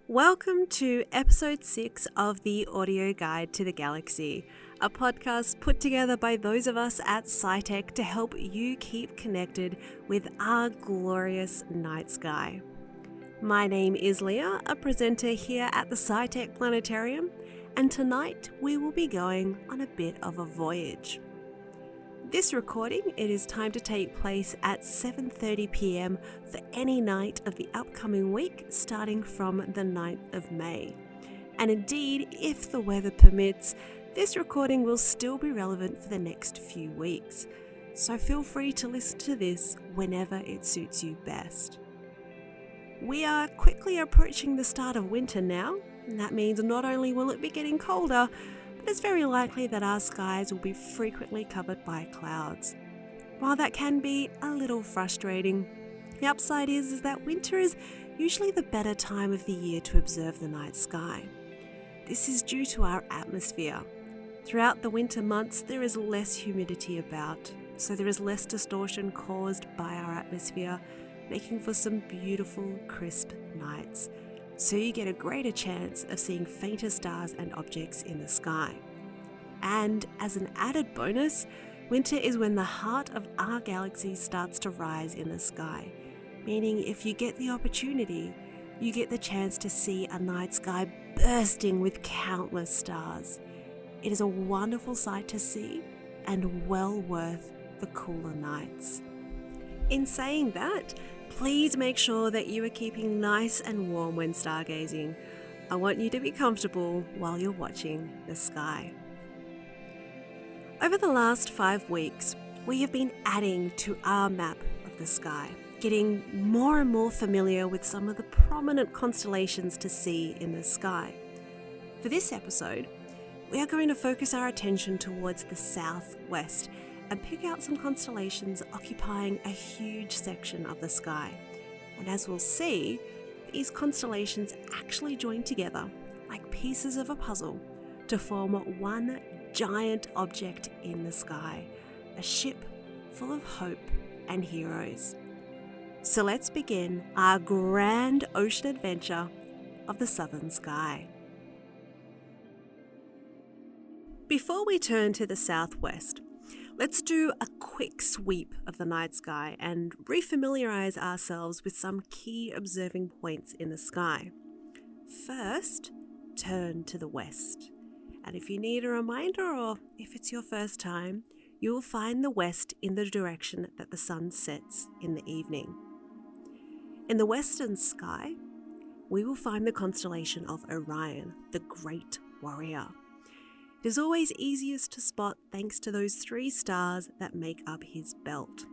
Welcome to episode 6 of the Audio Guide to the Galaxy, a podcast put together by those of us at Scitech to help you keep connected with our glorious night sky. My name is Leah, a presenter here at the Scitech Planetarium, and tonight we will be going on a bit of a voyage. This recording, it is time to take place at 7:30 p.m. for any night of the upcoming week, starting from the 9th of May. And indeed, if the weather permits, this recording will still be relevant for the next few weeks. So feel free to listen to this whenever it suits you best. We are quickly approaching the start of winter now, and that means not only will it be getting colder, it's very likely that our skies will be frequently covered by clouds. While that can be a little frustrating, the upside is that winter is usually the better time of the year to observe the night sky. This is due to our atmosphere. Throughout the winter months, there is less humidity about, so there is less distortion caused by our atmosphere, making for some beautiful, crisp nights. So you get a greater chance of seeing fainter stars and objects in the sky. And as an added bonus, winter is when the heart of our galaxy starts to rise in the sky, meaning if you get the opportunity, you get the chance to see a night sky bursting with countless stars. It is a wonderful sight to see and well worth the cooler nights. In saying that, please make sure that you are keeping nice and warm when stargazing. I want you to be comfortable while you're watching the sky. Over the last 5 weeks, we have been adding to our map of the sky, getting more and more familiar with some of the prominent constellations to see in the sky. For this episode, we are going to focus our attention towards the southwest and pick out some constellations occupying a huge section of the sky. And as we'll see, these constellations actually join together like pieces of a puzzle to form one giant object in the sky, a ship full of hope and heroes. So let's begin our grand ocean adventure of the southern sky. Before we turn to the southwest, let's do a quick sweep of the night sky and refamiliarize ourselves with some key observing points in the sky. First, turn to the west. And if you need a reminder or if it's your first time, you will find the west in the direction that the sun sets in the evening. In the western sky, we will find the constellation of Orion, the Great Warrior. It is always easiest to spot thanks to those 3 stars that make up his belt.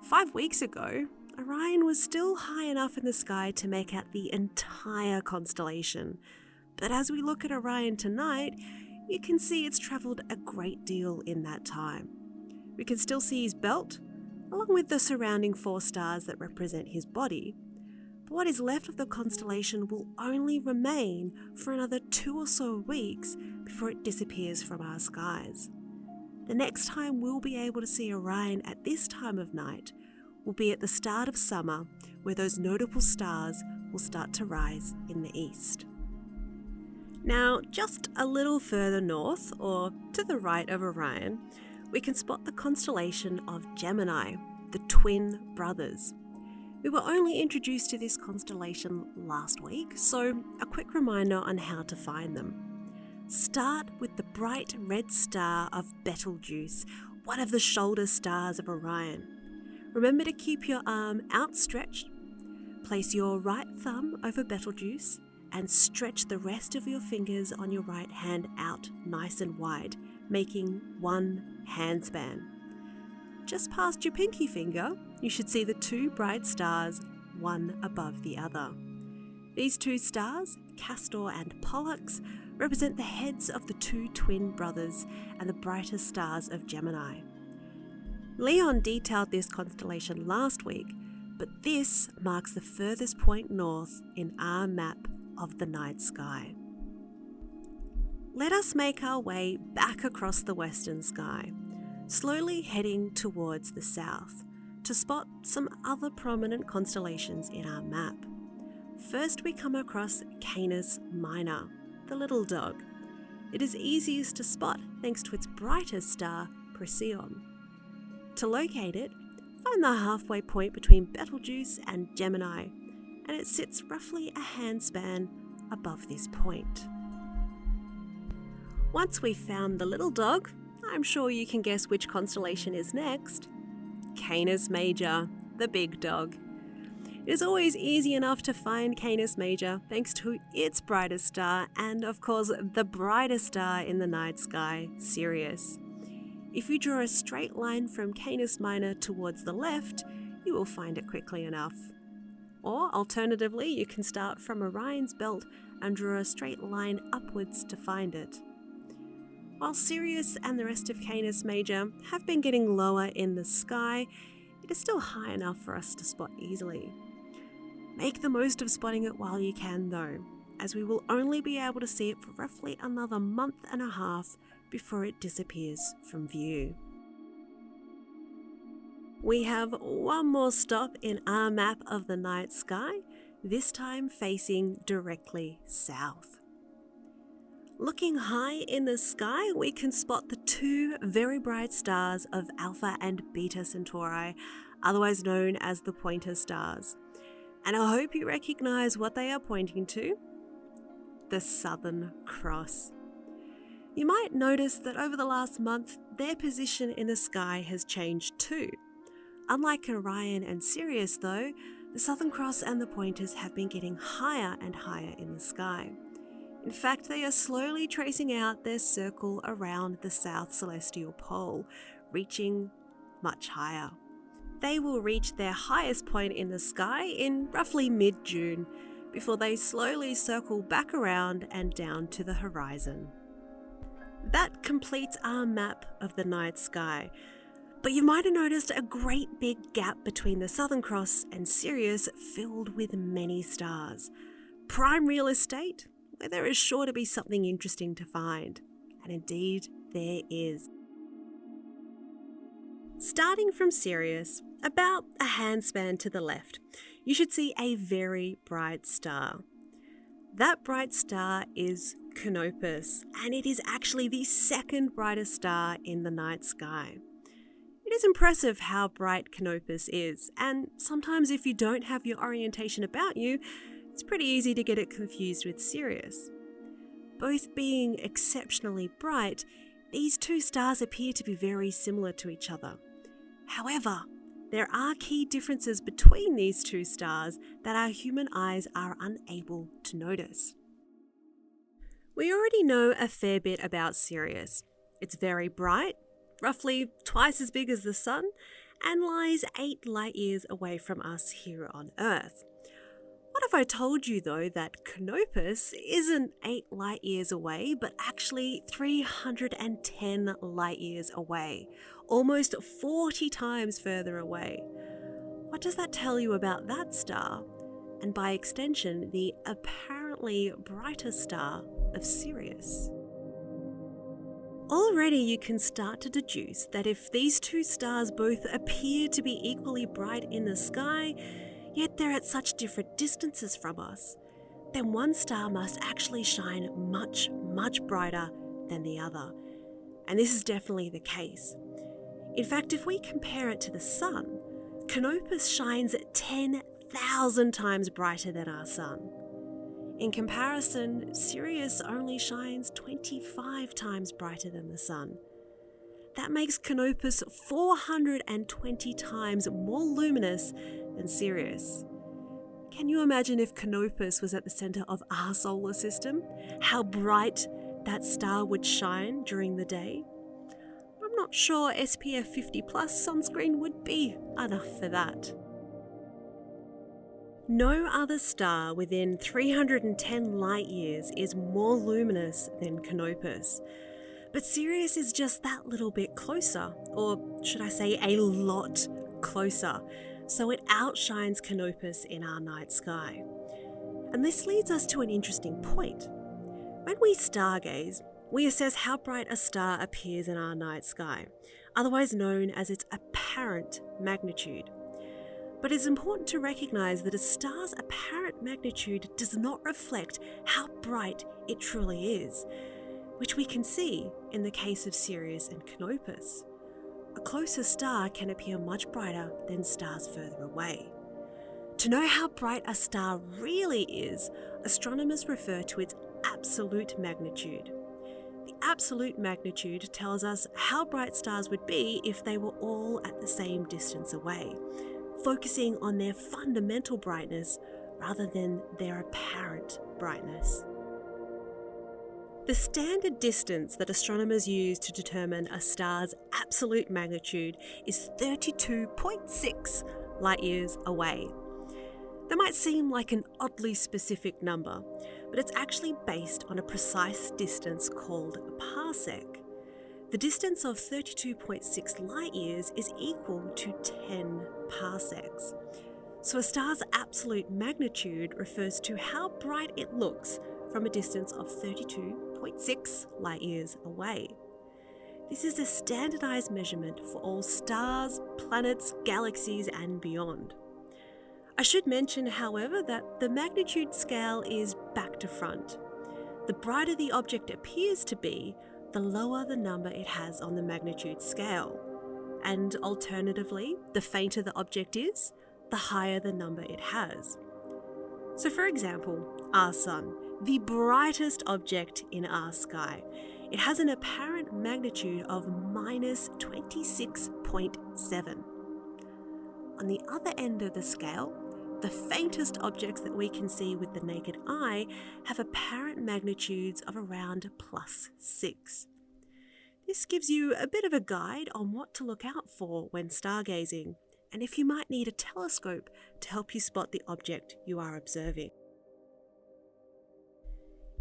5 weeks ago, Orion was still high enough in the sky to make out the entire constellation. But as we look at Orion tonight, you can see it's travelled a great deal in that time. We can still see his belt, along with the surrounding 4 stars that represent his body. But what is left of the constellation will only remain for another 2 or so weeks before it disappears from our skies. The next time we'll be able to see Orion at this time of night will be at the start of summer, where those notable stars will start to rise in the east. Now, just a little further north, or to the right of Orion, we can spot the constellation of Gemini, the twin brothers. We were only introduced to this constellation last week, so a quick reminder on how to find them. Start with the bright red star of Betelgeuse, one of the shoulder stars of Orion. Remember to keep your arm outstretched. Place your right thumb over Betelgeuse and stretch the rest of your fingers on your right hand out nice and wide, making one handspan. Just past your pinky finger, you should see the 2 bright stars, one above the other. These 2 stars, Castor and Pollux, represent the heads of the 2 twin brothers and the brightest stars of Gemini. Leon detailed this constellation last week, but this marks the furthest point north in our map of the night sky. Let us make our way back across the western sky, slowly heading towards the south to spot some other prominent constellations in our map. First we come across Canis Minor, the little dog. It is easiest to spot thanks to its brightest star, Procyon. To locate it, find the halfway point between Betelgeuse and Gemini, and it sits roughly a handspan above this point. Once we've found the little dog, I'm sure you can guess which constellation is next. Canis Major, the big dog. It is always easy enough to find Canis Major thanks to its brightest star and, of course, the brightest star in the night sky, Sirius. If you draw a straight line from Canis Minor towards the left, you will find it quickly enough. Or alternatively, you can start from Orion's belt and draw a straight line upwards to find it. While Sirius and the rest of Canis Major have been getting lower in the sky, it is still high enough for us to spot easily. Make the most of spotting it while you can though, as we will only be able to see it for roughly another month and a half before it disappears from view. We have one more stop in our map of the night sky, this time facing directly south. Looking high in the sky, we can spot the two very bright stars of Alpha and Beta Centauri, otherwise known as the pointer stars. And I hope you recognize what they are pointing to: the Southern Cross. You might notice that over the last month, their position in the sky has changed too. Unlike Orion and Sirius though, the Southern Cross and the pointers have been getting higher and higher in the sky. In fact, they are slowly tracing out their circle around the South Celestial Pole, reaching much higher. They will reach their highest point in the sky in roughly mid-June, before they slowly circle back around and down to the horizon. That completes our map of the night sky, but you might have noticed a great big gap between the Southern Cross and Sirius filled with many stars. Prime real estate, where there is sure to be something interesting to find. And indeed, there is. Starting from Sirius, about a handspan to the left, you should see a very bright star. That bright star is Canopus, and it is actually the second brightest star in the night sky. It is impressive how bright Canopus is, and sometimes if you don't have your orientation about you, it's pretty easy to get it confused with Sirius. Both being exceptionally bright, these two stars appear to be very similar to each other. However, there are key differences between these two stars that our human eyes are unable to notice. We already know a fair bit about Sirius. It's very bright, roughly twice as big as the Sun, and lies 8 light years away from us here on Earth. What if I told you though that Canopus isn't 8 light years away, but actually 310 light years away, almost 40 times further away? What does that tell you about that star, and by extension the apparently brighter star of Sirius? Already you can start to deduce that if these two stars both appear to be equally bright in the sky, yet they're at such different distances from us, then one star must actually shine much, much brighter than the other. And this is definitely the case. In fact, if we compare it to the Sun, Canopus shines 10,000 times brighter than our Sun. In comparison, Sirius only shines 25 times brighter than the Sun. That makes Canopus 420 times more luminous than Sirius. Can you imagine if Canopus was at the center of our solar system? How bright that star would shine during the day? I'm not sure SPF 50+ sunscreen would be enough for that. No other star within 310 light years is more luminous than Canopus. But Sirius is just that little bit closer, or should I say a lot closer, so it outshines Canopus in our night sky. And this leads us to an interesting point. When we stargaze, we assess how bright a star appears in our night sky, otherwise known as its apparent magnitude. But it's important to recognise that a star's apparent magnitude does not reflect how bright it truly is, which we can see in the case of Sirius and Canopus. A closer star can appear much brighter than stars further away. To know how bright a star really is, astronomers refer to its absolute magnitude. The absolute magnitude tells us how bright stars would be if they were all at the same distance away, focusing on their fundamental brightness rather than their apparent brightness. The standard distance that astronomers use to determine a star's absolute magnitude is 32.6 light years away. That might seem like an oddly specific number, but it's actually based on a precise distance called a parsec. The distance of 32.6 light years is equal to 10 parsecs. So a star's absolute magnitude refers to how bright it looks from a distance of 32.6 light years away. This is a standardized measurement for all stars, planets, galaxies, and beyond. I should mention, however, that the magnitude scale is back to front. The brighter the object appears to be, the lower the number it has on the magnitude scale. And alternatively, the fainter the object is, the higher the number it has. So for example, our Sun, the brightest object in our sky, it has an apparent magnitude of minus 26.7. On the other end of the scale, the faintest objects that we can see with the naked eye have apparent magnitudes of around plus 6. This gives you a bit of a guide on what to look out for when stargazing, and if you might need a telescope to help you spot the object you are observing.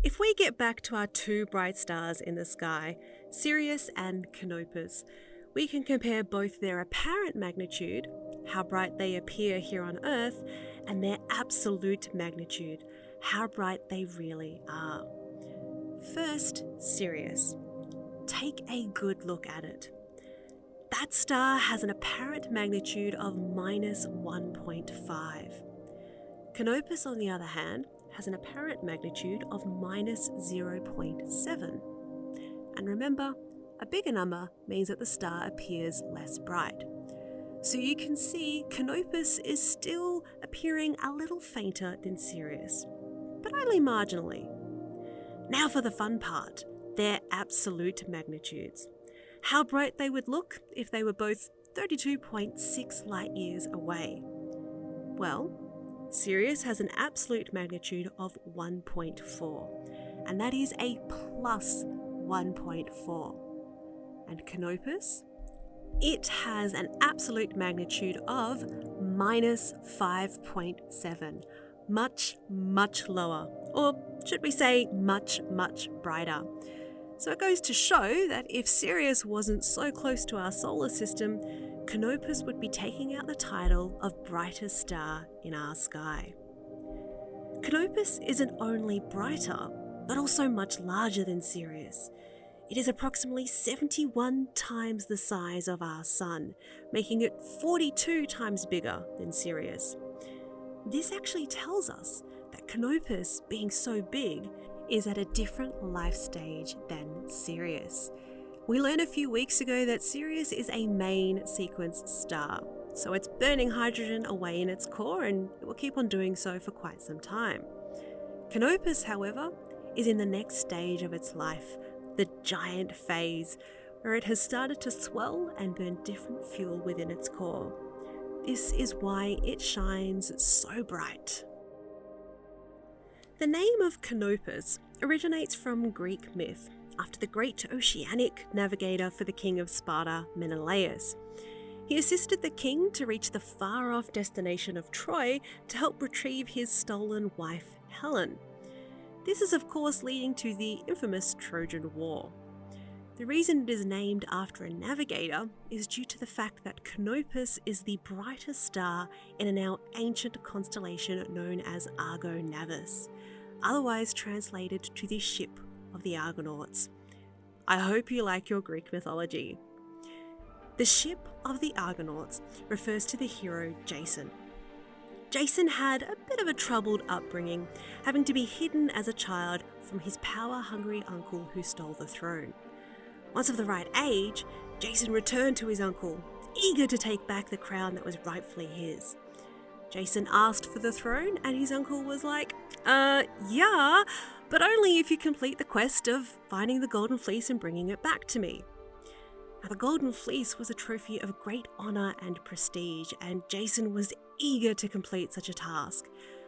If we get back to our two bright stars in the sky, Sirius and Canopus, we can compare both their apparent magnitude, how bright they appear here on Earth, and their absolute magnitude, how bright they really are. First, Sirius. Take a good look at it. That star has an apparent magnitude of minus 1.5. Canopus, on the other hand, has an apparent magnitude of minus 0.7. And remember, a bigger number means that the star appears less bright. So you can see Canopus is still appearing a little fainter than Sirius, but only marginally. Now for the fun part, their absolute magnitudes. How bright they would look if they were both 32.6 light years away. Well, Sirius has an absolute magnitude of 1.4, and that is a plus 1.4. And Canopus? It has an absolute magnitude of minus 5.7, much, much lower, or should we say much, much brighter. So it goes to show that if Sirius wasn't so close to our solar system, Canopus would be taking out the title of brightest star in our sky. Canopus isn't only brighter, but also much larger than Sirius. It is approximately 71 times the size of our Sun, making it 42 times bigger than Sirius. This actually tells us that Canopus, being so big, is at a different life stage than Sirius. We learned a few weeks ago that Sirius is a main sequence star, so it's burning hydrogen away in its core and it will keep on doing so for quite some time. Canopus, however, is in the next stage of its life, the giant phase, where it has started to swell and burn different fuel within its core. This is why it shines so bright. The name of Canopus originates from Greek myth, after the great oceanic navigator for the king of Sparta, Menelaus. He assisted the king to reach the far-off destination of Troy to help retrieve his stolen wife, Helen. This is of course leading to the infamous Trojan War. The reason it is named after a navigator is due to the fact that Canopus is the brightest star in a now ancient constellation known as Argo Navis, otherwise translated to the ship of the Argonauts. I hope you like your Greek mythology. The ship of the Argonauts refers to the hero Jason, Jason had a bit of a troubled upbringing, having to be hidden as a child from his power-hungry uncle who stole the throne. Once of the right age, Jason returned to his uncle, eager to take back the crown that was rightfully his. Jason asked for the throne, and his uncle was like, yeah, but only if you complete the quest of finding the Golden Fleece and bringing it back to me. Now, the Golden Fleece was a trophy of great honour and prestige, and Jason was eager to complete such a task.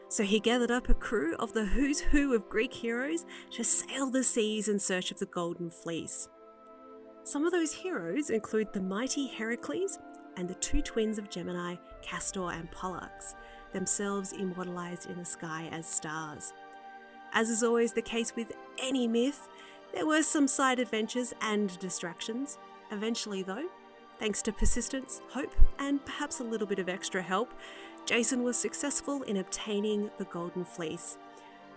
So he gathered up a crew of the who's who of Greek heroes to sail the seas in search of the Golden Fleece. Some of those heroes include the mighty Heracles and the two twins of Gemini, Castor and Pollux, themselves immortalized in the sky as stars. As is always the case with any myth, there were some side adventures and distractions. Eventually though, thanks to persistence, hope, and perhaps a little bit of extra help, Jason was successful in obtaining the Golden Fleece.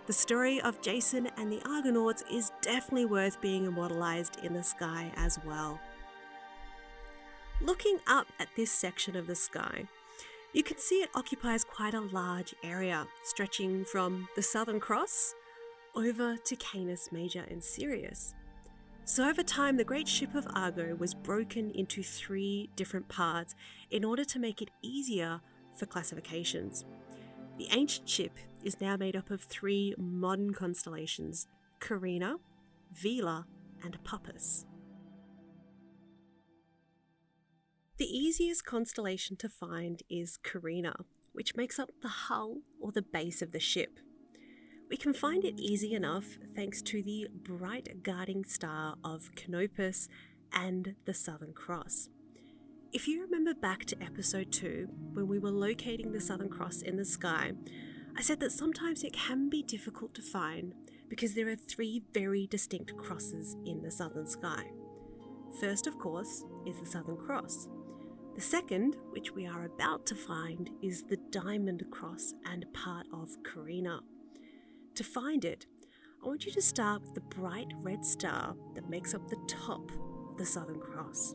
The story of Jason and the Argonauts is definitely worth being immortalized in the sky as well. Looking up at this section of the sky, you can see it occupies quite a large area, stretching from the Southern Cross over to Canis Major and Sirius. So over time, the great ship of Argo was broken into 3 different parts in order to make it easier for classifications. The ancient ship is now made up of 3 modern constellations: Carina, Vela, and Puppis. The easiest constellation to find is Carina, which makes up the hull or the base of the ship. We can find it easy enough thanks to the bright guarding star of Canopus and the Southern Cross. If you remember back to episode 2, when we were locating the Southern Cross in the sky, I said that sometimes it can be difficult to find because there are 3 very distinct crosses in the southern sky. First, of course, is the Southern Cross. The second, which we are about to find, is the Diamond Cross and part of Carina. To find it, I want you to start with the bright red star that makes up the top of the Southern Cross.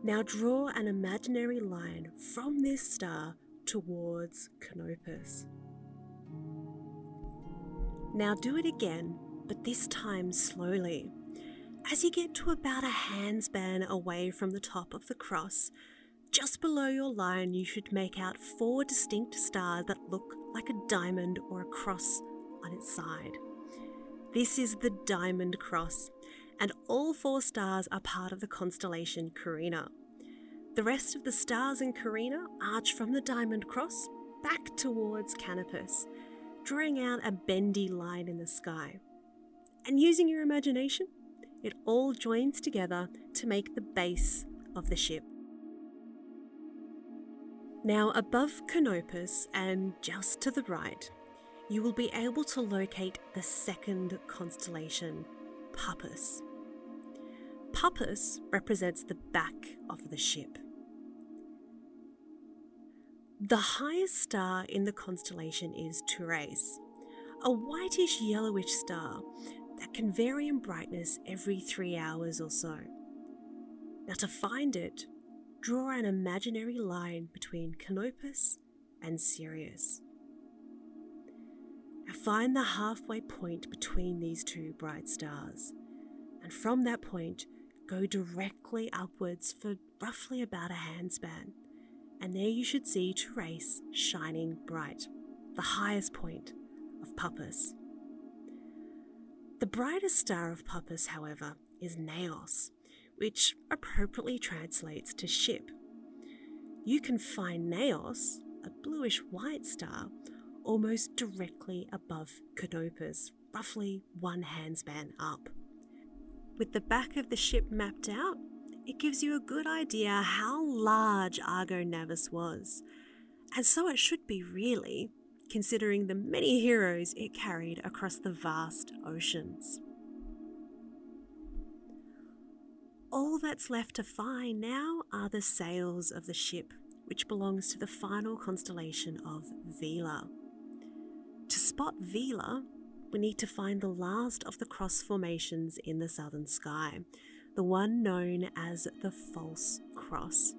Now draw an imaginary line from this star towards Canopus. Now do it again, but this time slowly. As you get to about a handspan away from the top of the cross, just below your line you should make out 4 distinct stars that look like a diamond or a cross on its side. This is the Diamond Cross, and all 4 stars are part of the constellation Carina. The rest of the stars in Carina arch from the Diamond Cross back towards Canopus, drawing out a bendy line in the sky. And using your imagination, it all joins together to make the base of the ship. Now above Canopus and just to the right, you will be able to locate the second constellation, Puppis. Puppis represents the back of the ship. The highest star in the constellation is Thrace, a whitish yellowish star that can vary in brightness every 3 hours or so. Now to find it, draw an imaginary line between Canopus and Sirius. Now find the halfway point between these 2 bright stars, and from that point go directly upwards for roughly about a handspan, and there you should see Thrace shining bright, the highest point of Puppis. The brightest star of Puppis, however, is Naos, which appropriately translates to ship. You can find Naos, a bluish-white star, almost directly above Canopus, roughly 1 handspan up. With the back of the ship mapped out, it gives you a good idea how large Argo Navis was, and so it should be really, considering the many heroes it carried across the vast oceans. All that's left to find now are the sails of the ship, which belongs to the final constellation of Vela. To spot Vela, we need to find the last of the cross formations in the southern sky, the one known as the False Cross.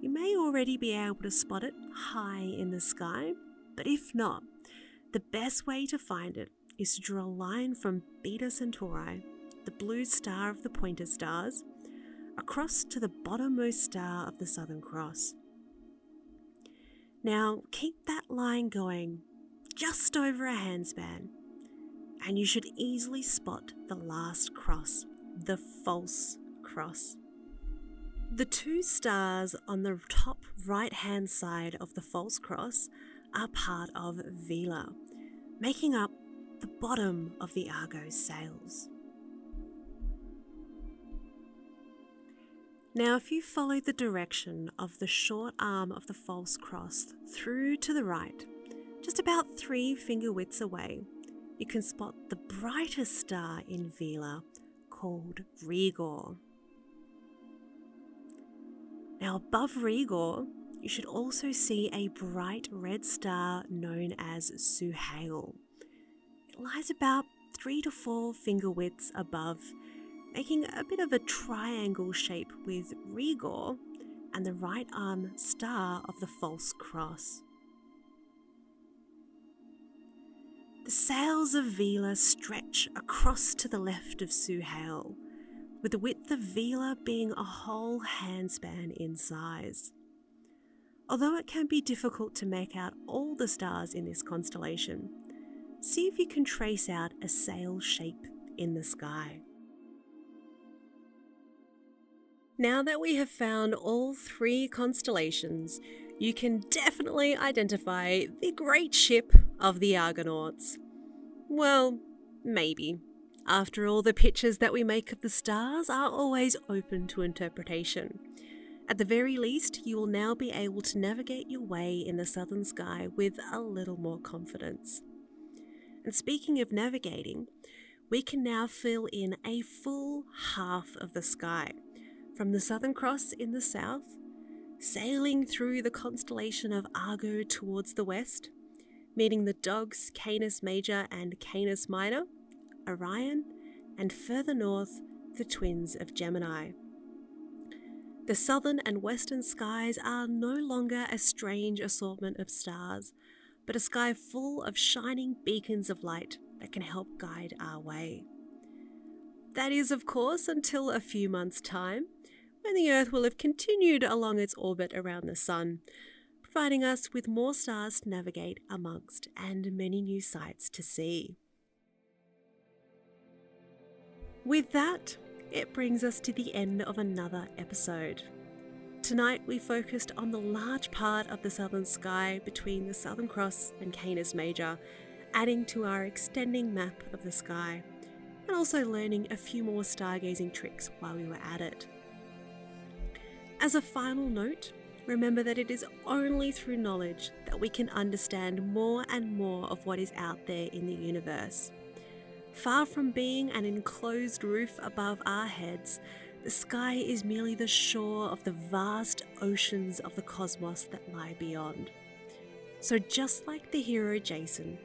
You may already be able to spot it high in the sky, but if not, the best way to find it is to draw a line from Beta Centauri, the blue star of the pointer stars, across to the bottommost star of the Southern Cross. Now keep that line going just over a handspan, and you should easily spot the last cross, the false cross. The two stars on the top right-hand side of the false cross are part of Vela, making up the bottom of the Argo's sails. Now, if you follow the direction of the short arm of the false cross through to the right, just about 3 finger widths away, you can spot the brightest star in Vela, called Rigor. Now, above Rigor, you should also see a bright red star known as Suhail. It lies about 3 to 4 finger widths above, making a bit of a triangle shape with Rigor and the right arm star of the false cross. The sails of Vela stretch across to the left of Suhail, with the width of Vela being a whole handspan in size. Although it can be difficult to make out all the stars in this constellation, see if you can trace out a sail shape in the sky. Now that we have found all 3 constellations, you can definitely identify the great ship of the Argonauts. Well, maybe. After all, the pictures that we make of the stars are always open to interpretation. At the very least, you will now be able to navigate your way in the southern sky with a little more confidence. And speaking of navigating, we can now fill in a full half of the sky, from the Southern Cross in the south, sailing through the constellation of Argo towards the west, meeting the dogs Canis Major and Canis Minor, Orion, and further north, the twins of Gemini. The southern and western skies are no longer a strange assortment of stars, but a sky full of shining beacons of light that can help guide our way. That is, of course, until a few months' time, when the Earth will have continued along its orbit around the Sun, providing us with more stars to navigate amongst and many new sights to see. With that, it brings us to the end of another episode. Tonight we focused on the large part of the southern sky between the Southern Cross and Canis Major, adding to our extending map of the sky, and also learning a few more stargazing tricks while we were at it. As a final note, remember that it is only through knowledge that we can understand more and more of what is out there in the universe. Far from being an enclosed roof above our heads, the sky is merely the shore of the vast oceans of the cosmos that lie beyond. So just like the hero Jason,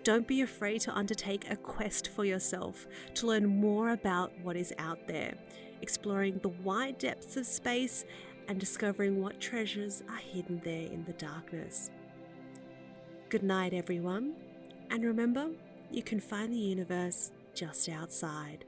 don't be afraid to undertake a quest for yourself to learn more about what is out there, exploring the wide depths of space and discovering what treasures are hidden there in the darkness. Good night, everyone, and remember, you can find the universe just outside.